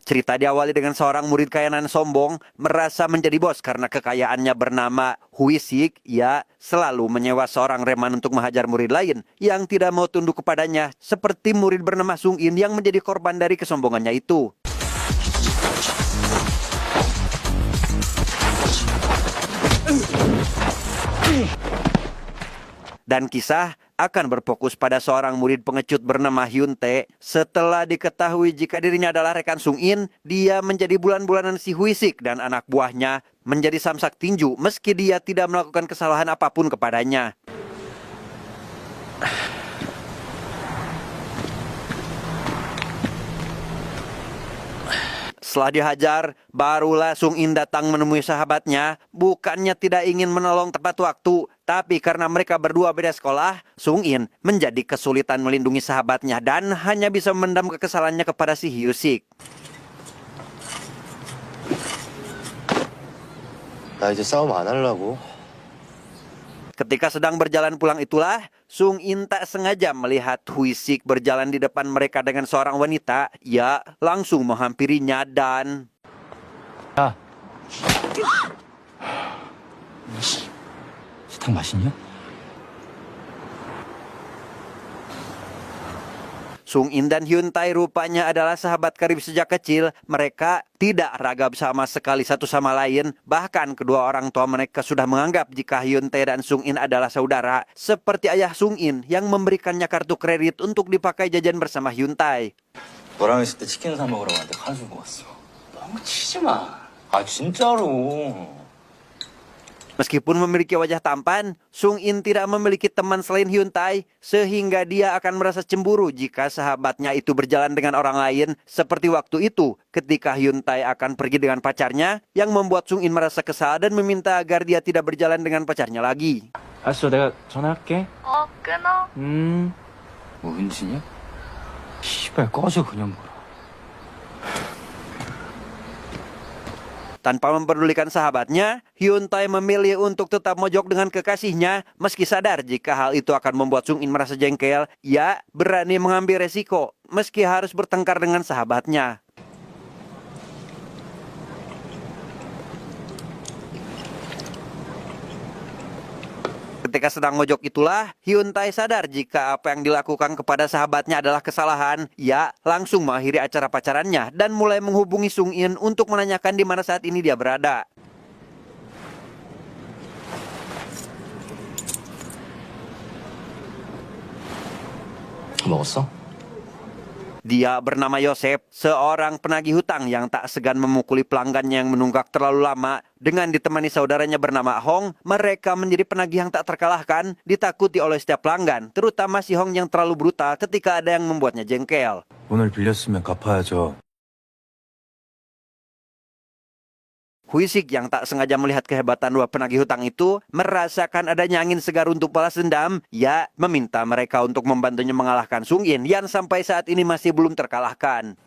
Cerita diawali dengan seorang murid kayanan sombong merasa menjadi bos karena kekayaannya bernama Huisik. Ia selalu menyewa seorang reman untuk menghajar murid lain yang tidak mau tunduk kepadanya, seperti murid bernama Sung In yang menjadi korban dari kesombongannya itu. Dan kisah akan berfokus pada seorang murid pengecut bernama Hyun Tae. Setelah diketahui jika dirinya adalah rekan Sung In, dia menjadi bulan-bulanan si Huisik dan anak buahnya menjadi samsak tinju meski dia tidak melakukan kesalahan apapun kepadanya. Setelah dihajar, barulah Sung In datang menemui sahabatnya. Bukannya tidak ingin menolong tepat waktu, tapi karena mereka berdua beda sekolah, Sung In menjadi kesulitan melindungi sahabatnya dan hanya bisa memendam kekesalannya kepada si Hyusik. 나 이제 싸움 안 하려고. Ketika sedang berjalan pulang itulah, Sung In tak sengaja melihat Huisik berjalan di depan mereka dengan seorang wanita. Ia langsung menghampirinya dan... 야, 사탕 맛있냐? Sung In dan Hyun Tae rupanya adalah sahabat karib sejak kecil. Mereka tidak ragam sama sekali satu sama lain. Bahkan kedua orang tua mereka sudah menganggap jika Hyun Tae dan Sung In adalah saudara. Seperti ayah Sung In yang memberikannya kartu kredit untuk dipakai jajan bersama Hyun Tae. 너랑 있을 때 치킨 사 먹으러 갔는데 카드 주고 왔어. 너무 치지 마. 아 진짜로. Meskipun memiliki wajah tampan, Sung In tidak memiliki teman selain Hyun Tae, sehingga dia akan merasa cemburu jika sahabatnya itu berjalan dengan orang lain, seperti waktu itu ketika Hyun Tae akan pergi dengan pacarnya, yang membuat Sung In merasa kesal dan meminta agar dia tidak berjalan dengan pacarnya lagi. 알았어, 내가 전화할게. 끊어. 뭐 은진이야? 씨발 꺼져 그냥 뭐라. Tanpa memperdulikan sahabatnya, Hyun Tae memilih untuk tetap mojok dengan kekasihnya. Meski sadar jika hal itu akan membuat Sung In merasa jengkel, ia berani mengambil resiko meski harus bertengkar dengan sahabatnya. Ketika sedang mojok itulah, Hyun Tae sadar jika apa yang dilakukan kepada sahabatnya adalah kesalahan. Ia langsung mengakhiri acara pacarannya dan mulai menghubungi Sung In untuk menanyakan di mana saat ini dia berada. 먹었어? Dia bernama Yosep, seorang penagih hutang yang tak segan memukuli pelanggannya yang menunggak terlalu lama. Dengan ditemani saudaranya bernama Hong, mereka menjadi penagih yang tak terkalahkan, ditakuti oleh setiap pelanggan, terutama si Hong yang terlalu brutal ketika ada yang membuatnya jengkel. 오늘 빌렸으면 갚아야죠. Huisik yang tak sengaja melihat kehebatan dua penagih hutang itu merasakan adanya angin segar untuk balas dendam. Ia meminta mereka untuk membantunya mengalahkan Sung In yang sampai saat ini masih belum terkalahkan.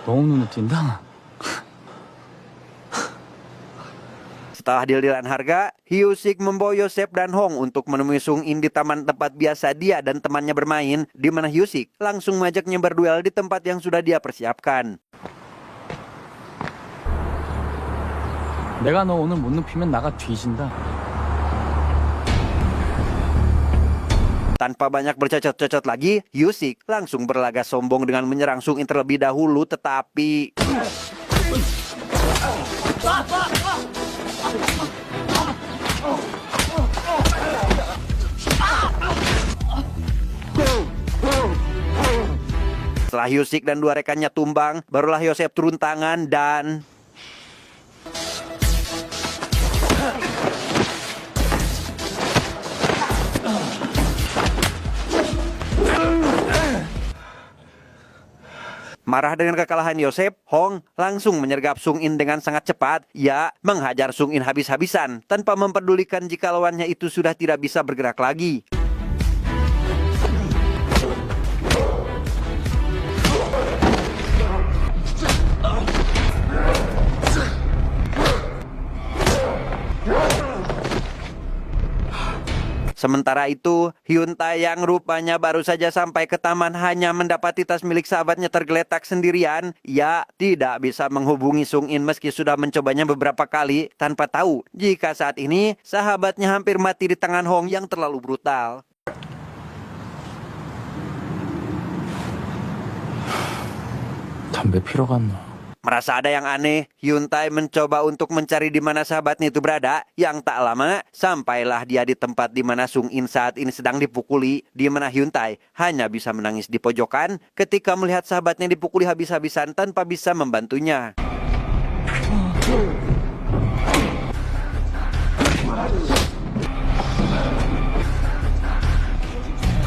너무 눈에 띈다. Setelah deal-dealan harga, Hyusik membawa Yosep dan Hong untuk menemui Sung In di taman tempat biasa dia dan temannya bermain, di mana Hyusik langsung mengajaknya berduel di tempat yang sudah dia persiapkan. 내가 너 오늘 못 눕히면 나가 뒤진다. Tanpa banyak bercocot-cocot lagi, Hyusik langsung berlagak sombong dengan menyerang Sung In terlebih dahulu, tetapi... Setelah Hyusik dan dua rekannya tumbang, barulah Yosep turun tangan dan... Marah dengan kekalahan Yosep, Hong langsung menyergap Sung In dengan sangat cepat. Ia menghajar Sung In habis-habisan tanpa mempedulikan jika lawannya itu sudah tidak bisa bergerak lagi. Sementara itu, Hyun Tae yang rupanya baru saja sampai ke taman hanya mendapati tas milik sahabatnya tergeletak sendirian. Ia tidak bisa menghubungi Sung In meski sudah mencobanya beberapa kali tanpa tahu jika saat ini sahabatnya hampir mati di tangan Hong yang terlalu brutal. 담배 피러 갔나? Merasa ada yang aneh, Hyun Tae mencoba untuk mencari di mana sahabatnya itu berada. Yang tak lama, sampailah dia di tempat di mana Sung In saat ini sedang dipukuli, di mana Hyun Tae hanya bisa menangis di pojokan ketika melihat sahabatnya dipukuli habis-habisan tanpa bisa membantunya.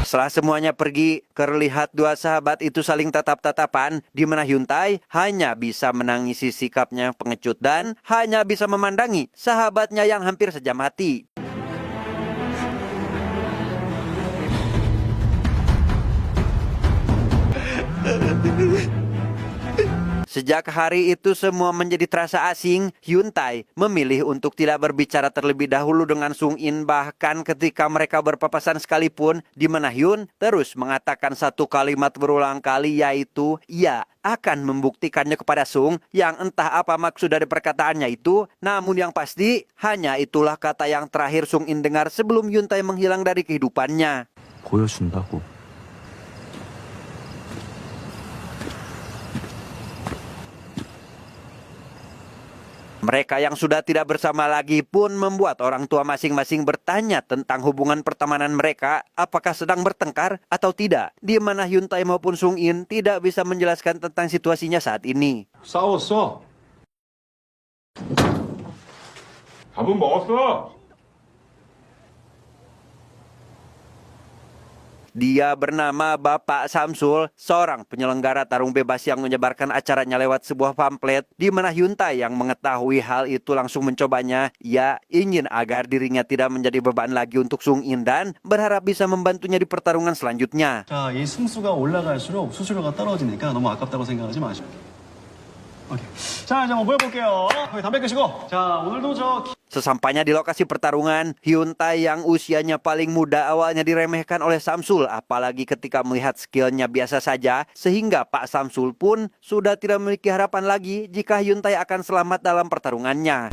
Setelah semuanya pergi, terlihat dua sahabat itu saling tatap-tatapan, di mana Hyun Tae hanya bisa menangisi sikapnya pengecut dan hanya bisa memandangi sahabatnya yang hampir saja mati. Sejak hari itu semua menjadi terasa asing, Hyun Tae memilih untuk tidak berbicara terlebih dahulu dengan Sung In, bahkan ketika mereka berpapasan sekalipun, di mana Hyun terus mengatakan satu kalimat berulang kali, yaitu ia akan membuktikannya kepada Sung, yang entah apa maksud dari perkataannya itu, namun yang pasti hanya itulah kata yang terakhir Sung In dengar sebelum Hyun Tae menghilang dari kehidupannya. 보여준다고. Mereka yang sudah tidak bersama lagi pun membuat orang tua masing-masing bertanya tentang hubungan pertemanan mereka, apakah sedang bertengkar atau tidak, di mana Hyun Tae maupun Sung In tidak bisa menjelaskan tentang situasinya saat ini. 싸웠어. 밥은 먹었어. Dia bernama Bapak Samsul, seorang penyelenggara tarung bebas yang menyebarkan acaranya lewat sebuah pamflet, di mana Hyun Tae yang mengetahui hal itu langsung mencobanya. Ia ingin agar dirinya tidak menjadi beban lagi untuk Sung In dan berharap bisa membantunya di pertarungan selanjutnya. 자, 이 승수가 올라갈수록 수수료가 떨어지니까 너무 아깝다고 생각하지 마시고. 오케이. 자, 이제 한번 모여볼게요. 담배 끄시고. 자, 오늘도 Sesampainya di lokasi pertarungan, Hyun Tae yang usianya paling muda awalnya diremehkan oleh Samsul, apalagi ketika melihat skillnya biasa saja, sehingga Pak Samsul pun sudah tidak memiliki harapan lagi jika Hyun Tae akan selamat dalam pertarungannya.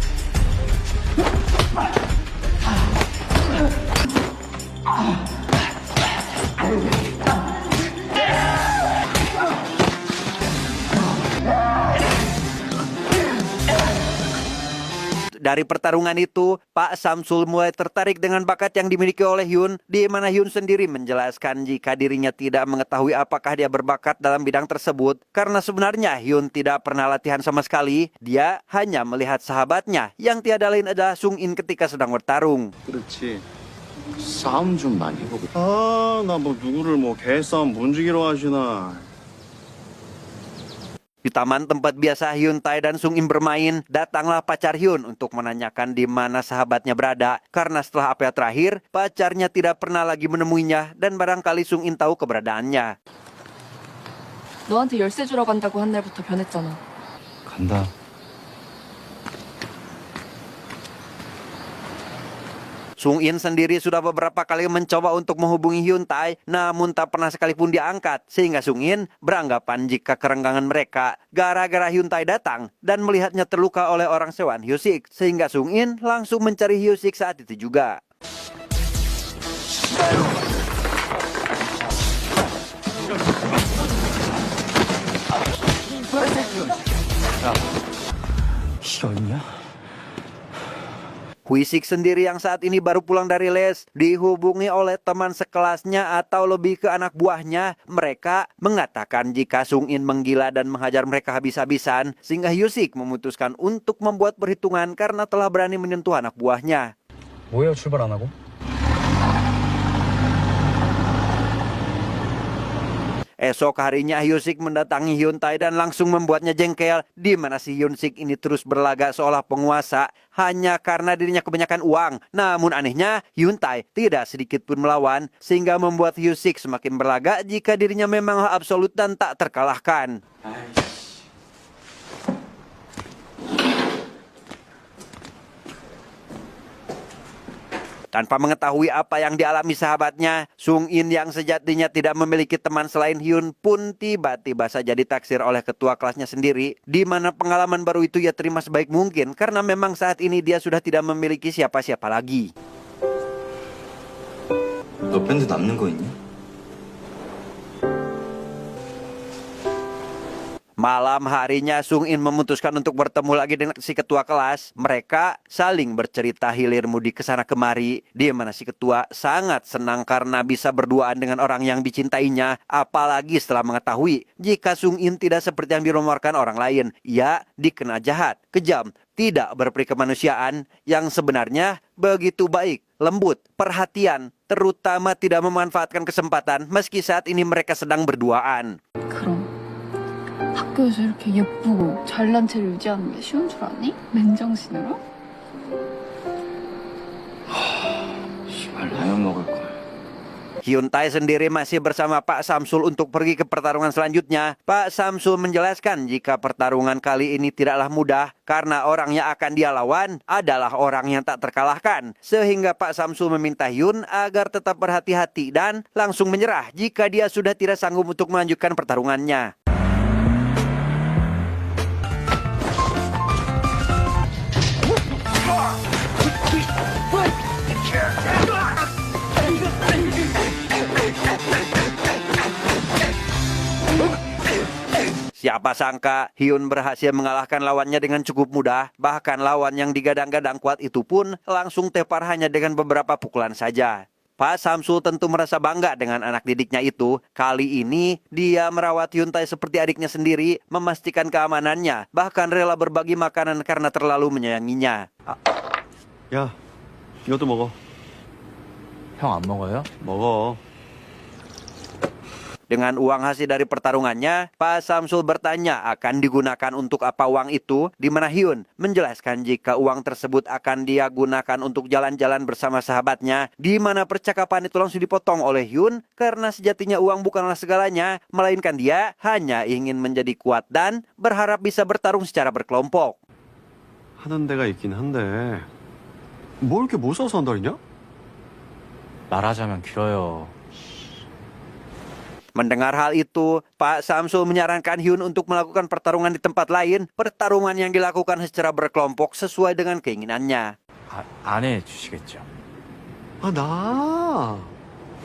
Dari pertarungan itu, Pak Samsul mulai tertarik dengan bakat yang dimiliki oleh Hyun, di mana Hyun sendiri menjelaskan jika dirinya tidak mengetahui apakah dia berbakat dalam bidang tersebut, karena sebenarnya Hyun tidak pernah latihan sama sekali. Dia hanya melihat sahabatnya yang tiada lain adalah Sung In ketika sedang bertarung. 그렇지. 싸움 좀 많이 해보고. 아, 나 뭐 누구를 뭐 개싸움 문지기로 하시나. Di taman tempat biasa Hyun Tae dan Sung In bermain, datanglah pacar Hyun untuk menanyakan di mana sahabatnya berada. Karena setelah apel terakhir, pacarnya tidak pernah lagi menemuinya dan barangkali Sung In tahu keberadaannya. 너한테 열쇠 주러 간다고 한 날부터 변했잖아. 간다. Sung In sendiri sudah beberapa kali mencoba untuk menghubungi Hyun Tae, namun tak pernah sekalipun diangkat, sehingga Sung In beranggapan jika kerenggangan mereka gara-gara Hyun Tae datang dan melihatnya terluka oleh orang sewaan Hyosik, sehingga Sung In langsung mencari Hyosik saat itu juga. 이게 어딨냐? Hwisik sendiri yang saat ini baru pulang dari les dihubungi oleh teman sekelasnya atau lebih ke anak buahnya. Mereka mengatakan jika Sung In menggila dan menghajar mereka habis-habisan, sehingga Hyosik memutuskan untuk membuat perhitungan karena telah berani menyentuh anak buahnya. 뭐예요, 출발 안 하고? Esok harinya Hyosik mendatangi Hyun Tae dan langsung membuatnya jengkel, di mana si Hyosik ini terus berlagak seolah penguasa hanya karena dirinya kebanyakan uang. Namun anehnya Hyun Tae tidak sedikit pun melawan, sehingga membuat Hyosik semakin berlagak jika dirinya memang absolut dan tak terkalahkan. Tanpa mengetahui apa yang dialami sahabatnya, Sung In yang sejatinya tidak memiliki teman selain Hyun pun tiba-tiba saja ditaksir oleh ketua kelasnya sendiri, di mana pengalaman baru itu ia terima sebaik mungkin karena memang saat ini dia sudah tidak memiliki siapa-siapa lagi. 너 밴드 남는 거 있니? Malam harinya Sung In memutuskan untuk bertemu lagi dengan si ketua kelas. Mereka saling bercerita hilir mudik kesana kemari, di mana si ketua sangat senang karena bisa berduaan dengan orang yang dicintainya. Apalagi setelah mengetahui jika Sung In tidak seperti yang dirumorkan orang lain. Ia dikenal jahat, kejam, tidak berperi kemanusiaan, yang sebenarnya begitu baik, lembut, perhatian, terutama tidak memanfaatkan kesempatan meski saat ini mereka sedang berduaan. 그럼 학교에서 이렇게 예쁘고 잘난 체를 유지하는 게 쉬운 줄 아니? 맨정신으로? 씨발 라면 먹을 걸. Hyun Tae sendiri masih bersama Pak Samsul untuk pergi ke pertarungan selanjutnya. Pak Samsul menjelaskan jika pertarungan kali ini tidaklah mudah karena orang yang akan dia lawan adalah orang yang tak terkalahkan. Sehingga Pak Samsul meminta Hyun agar tetap berhati-hati dan langsung menyerah jika dia sudah tidak sanggup untuk melanjutkan pertarungannya. Siapa sangka Hyun berhasil mengalahkan lawannya dengan cukup mudah. Bahkan lawan yang digadang-gadang kuat itu pun langsung tepar hanya dengan beberapa pukulan saja. Pak Samsul tentu merasa bangga dengan anak didiknya itu. Kali ini dia merawat Hyun Tae seperti adiknya sendiri, memastikan keamanannya, bahkan rela berbagi makanan karena terlalu menyayanginya. 야, 이것도 먹어. 형 안 먹어요? 먹어. Dengan uang hasil dari pertarungannya, Pak Samsul bertanya akan digunakan untuk apa uang itu, di mana Hyun menjelaskan jika uang tersebut akan dia gunakan untuk jalan-jalan bersama sahabatnya, di mana percakapan itu langsung dipotong oleh Hyun karena sejatinya uang bukanlah segalanya, melainkan dia hanya ingin menjadi kuat dan berharap bisa bertarung secara berkelompok. 하는 데가 있긴 한데 뭐 이렇게 못 사서 한달이냐? 말하자면 길어요. Mendengar hal itu, Pak Samsul menyarankan Hyun untuk melakukan pertarungan di tempat lain, pertarungan yang dilakukan secara berkelompok sesuai dengan keinginannya. 안 해주시겠죠? 아, 나.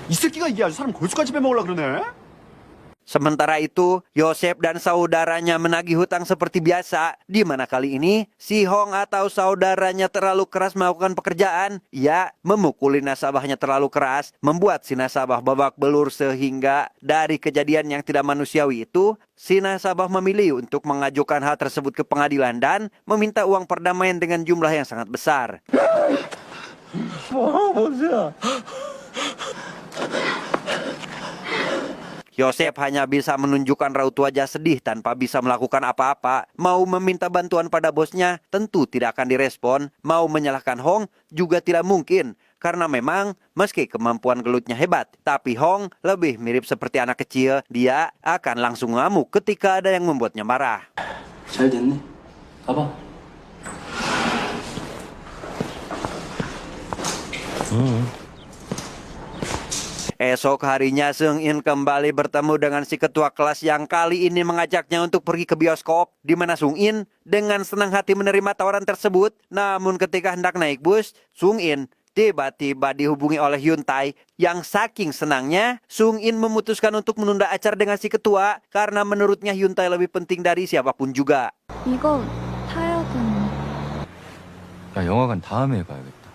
이 새끼가 이게 아주 사람 골수까지 빼먹으려고 그러네? Sementara itu, Yosef dan saudaranya menagih hutang seperti biasa, di mana kali ini si Hong atau saudaranya terlalu keras melakukan pekerjaan. Ia memukuli nasabahnya terlalu keras, membuat si nasabah babak belur sehingga dari kejadian yang tidak manusiawi itu, si nasabah memilih untuk mengajukan hal tersebut ke pengadilan dan meminta uang perdamaian dengan jumlah yang sangat besar. Yosef hanya bisa menunjukkan raut wajah sedih tanpa bisa melakukan apa-apa. Mau meminta bantuan pada bosnya tentu tidak akan direspon. Mau menyalahkan Hong juga tidak mungkin. Karena memang meski kemampuan gelutnya hebat, tapi Hong lebih mirip seperti anak kecil. Dia akan langsung ngamuk ketika ada yang membuatnya marah. 잘 됐네. 가봐. Esok harinya Sung In kembali bertemu dengan si ketua kelas yang kali ini mengajaknya untuk pergi ke bioskop, di mana Sung In dengan senang hati menerima tawaran tersebut. Namun ketika hendak naik bus, Sung In tiba-tiba dihubungi oleh Hyun Tae yang saking senangnya Sung In memutuskan untuk menunda acara dengan si ketua karena menurutnya Hyun Tae lebih penting dari siapapun juga. 이거 타야 되는. 야, 영화관 다음에 가야겠다.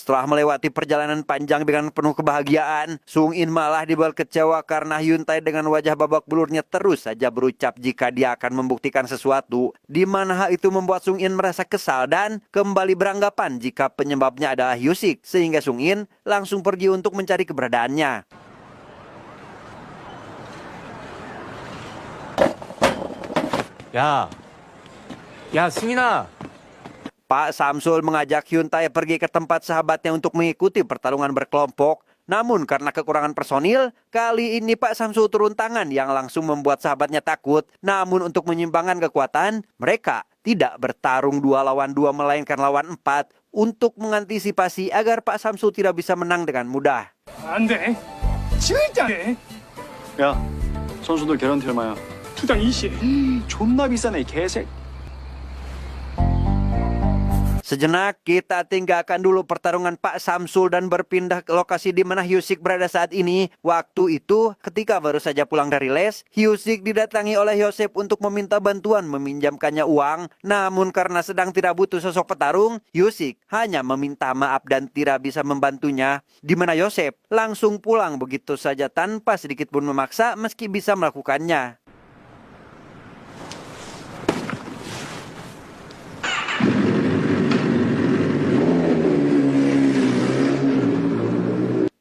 Setelah melewati perjalanan panjang dengan penuh kebahagiaan, Sung In malah dibuat kecewa karena Hyun Tae dengan wajah babak belurnya terus saja berucap jika dia akan membuktikan sesuatu, di mana hal itu membuat Sung In merasa kesal dan kembali beranggapan jika penyebabnya adalah Hyusik, sehingga Sung In langsung pergi untuk mencari keberadaannya. 야, 승인아. Pak Samsul mengajak Hyun Tae pergi ke tempat sahabatnya untuk mengikuti pertarungan berkelompok. Namun karena kekurangan personil, kali ini Pak Samsul turun tangan yang langsung membuat sahabatnya takut. Namun untuk menyimbangkan kekuatan, mereka tidak bertarung 2 lawan 2 melainkan lawan 4 untuk mengantisipasi agar Pak Samsul tidak bisa menang dengan mudah. 안 돼. 진짜 안 돼. 야, 선수들 개런티 얼마야? 투당 20. 존나 비싸네, 이 개새. Sejenak kita tinggalkan dulu pertarungan Pak Samsul dan berpindah ke lokasi di mana Hyusik berada saat ini. Waktu itu ketika baru saja pulang dari les, Hyusik didatangi oleh Yosef untuk meminta bantuan meminjamkannya uang. Namun karena sedang tidak butuh sosok petarung, Hyusik hanya meminta maaf dan tidak bisa membantunya. Di mana Yosef langsung pulang begitu saja tanpa sedikit pun memaksa meski bisa melakukannya.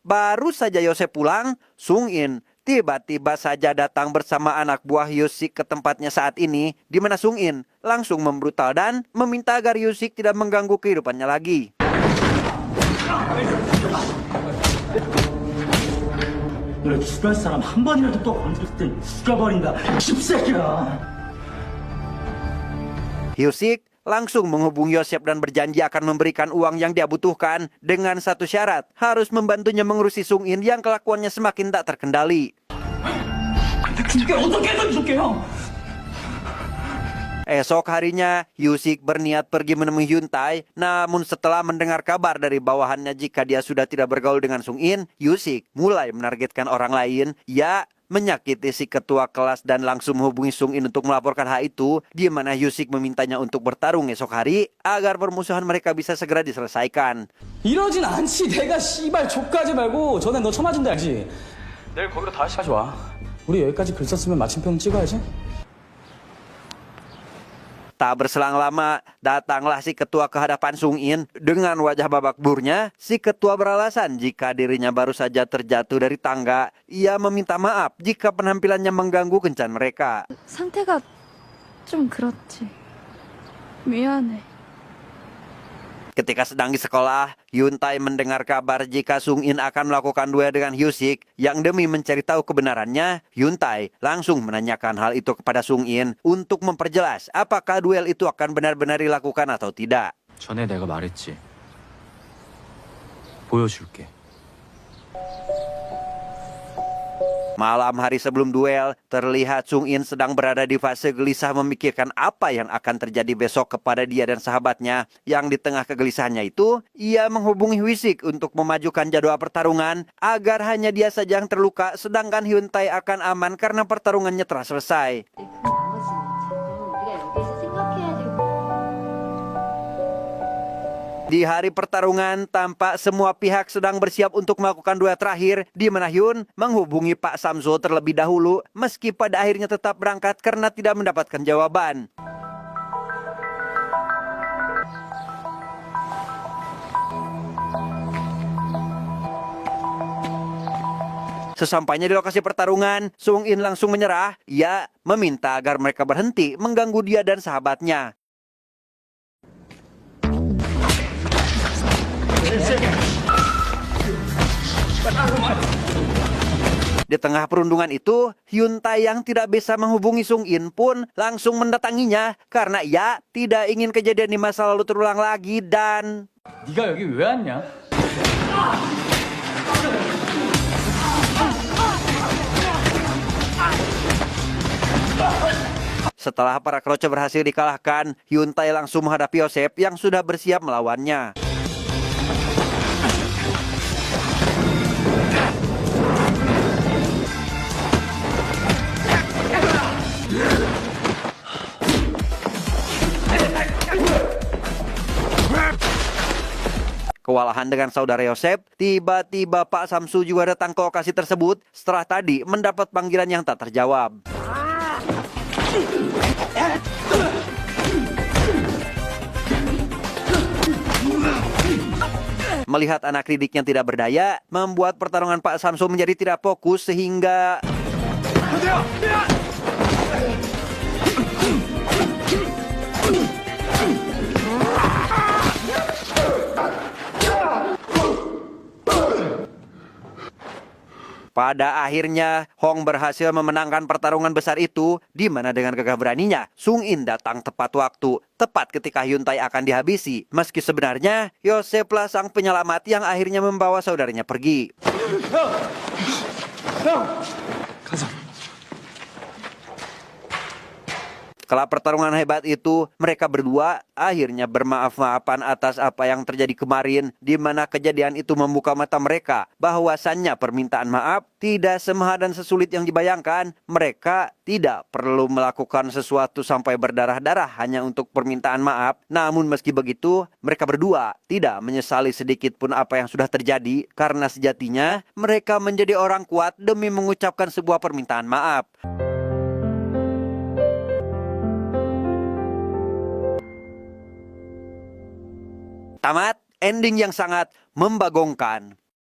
Baru saja Yosef pulang, Sung In tiba-tiba saja datang bersama anak buah Hyusik ke tempatnya saat ini, di mana Sung In langsung membrutal dan meminta agar Hyusik tidak mengganggu kehidupannya lagi. 너 죽을 사람 한 번이라도 또 건드렸을 땐 죽여버린다. 씹새끼야. Hyusik langsung menghubungi Yosef dan berjanji akan memberikan uang yang dia butuhkan dengan satu syarat, harus membantunya mengurusi Sung In yang kelakuannya semakin tak terkendali. 그게 어떻게든 줄게요. Esok harinya, Hyusik berniat pergi menemui Hyuntae. Namun setelah mendengar kabar dari bawahannya jika dia sudah tidak bergaul dengan Sung In, Hyusik mulai menargetkan orang lain. Ia menyakiti si ketua kelas dan langsung menghubungi Sung In untuk melaporkan hal itu, di mana Hyusik memintanya untuk bertarung esok hari agar permusuhan mereka bisa segera diselesaikan. 이러진 않지. 내가 씨발 족가지 말고 전에 너 쳐맞은다 알지? 내일 거기로 다시 와. 우리 여기까지 글 썼으면 마침표는 찍어야지. Tak berselang lama, datanglah si ketua ke hadapan Sung In. Dengan wajah babak burnya, si ketua beralasan jika dirinya baru saja terjatuh dari tangga. Ia meminta maaf jika penampilannya mengganggu kencan mereka. 상태가 좀 그렇지. 미안해. Ketika sedang di sekolah, Hyuntae mendengar kabar jika Sung In akan melakukan duel dengan Hyusik. Yang demi mencari tahu kebenarannya, Hyuntae langsung menanyakan hal itu kepada Sung In untuk memperjelas apakah duel itu akan benar-benar dilakukan atau tidak. 전에 내가 말했지. 보여줄게. Malam hari sebelum duel, terlihat Sung In sedang berada di fase gelisah memikirkan apa yang akan terjadi besok kepada dia dan sahabatnya. Yang di tengah kegelisahannya itu, ia menghubungi Hyusik untuk memajukan jadwal pertarungan agar hanya dia saja yang terluka, sedangkan Hyuntae akan aman karena pertarungannya telah selesai. Di hari pertarungan, tampak semua pihak sedang bersiap untuk melakukan duel terakhir, di mana Hyun menghubungi Pak Samsul terlebih dahulu, meski pada akhirnya tetap berangkat karena tidak mendapatkan jawaban. Sesampainya di lokasi pertarungan, Sung In langsung menyerah. Ia meminta agar mereka berhenti mengganggu dia dan sahabatnya. Di tengah perundungan itu, Hyuntae yang tidak bisa menghubungi Sung In pun langsung mendatanginya karena ia tidak ingin kejadian di masa lalu terulang lagi dan... 네가 여기 왜 왔냐? Setelah para kroco berhasil dikalahkan, Hyuntae langsung menghadapi Yosef yang sudah bersiap melawannya. Kewalahan dengan saudara Yosef, tiba-tiba Pak Samsul juga datang ke lokasi tersebut setelah tadi mendapat panggilan yang tak terjawab. Melihat anak didiknya tidak berdaya, membuat pertarungan Pak Samsul menjadi tidak fokus sehingga... Pada akhirnya, Hong berhasil memenangkan pertarungan besar itu, di mana dengan gagah beraninya, Sung In datang tepat waktu, tepat ketika Hyun Tae akan dihabisi. Meski sebenarnya, Yoseplah sang penyelamat yang akhirnya membawa saudaranya pergi. Setelah pertarungan hebat itu, mereka berdua akhirnya bermaaf-maafan atas apa yang terjadi kemarin, di mana kejadian itu membuka mata mereka bahwasannya permintaan maaf tidak semahal dan sesulit yang dibayangkan. Mereka tidak perlu melakukan sesuatu sampai berdarah-darah hanya untuk permintaan maaf. Namun meski begitu, mereka berdua tidak menyesali sedikit pun apa yang sudah terjadi, karena sejatinya mereka menjadi orang kuat demi mengucapkan sebuah permintaan maaf. Tamat, ending yang sangat membagongkan.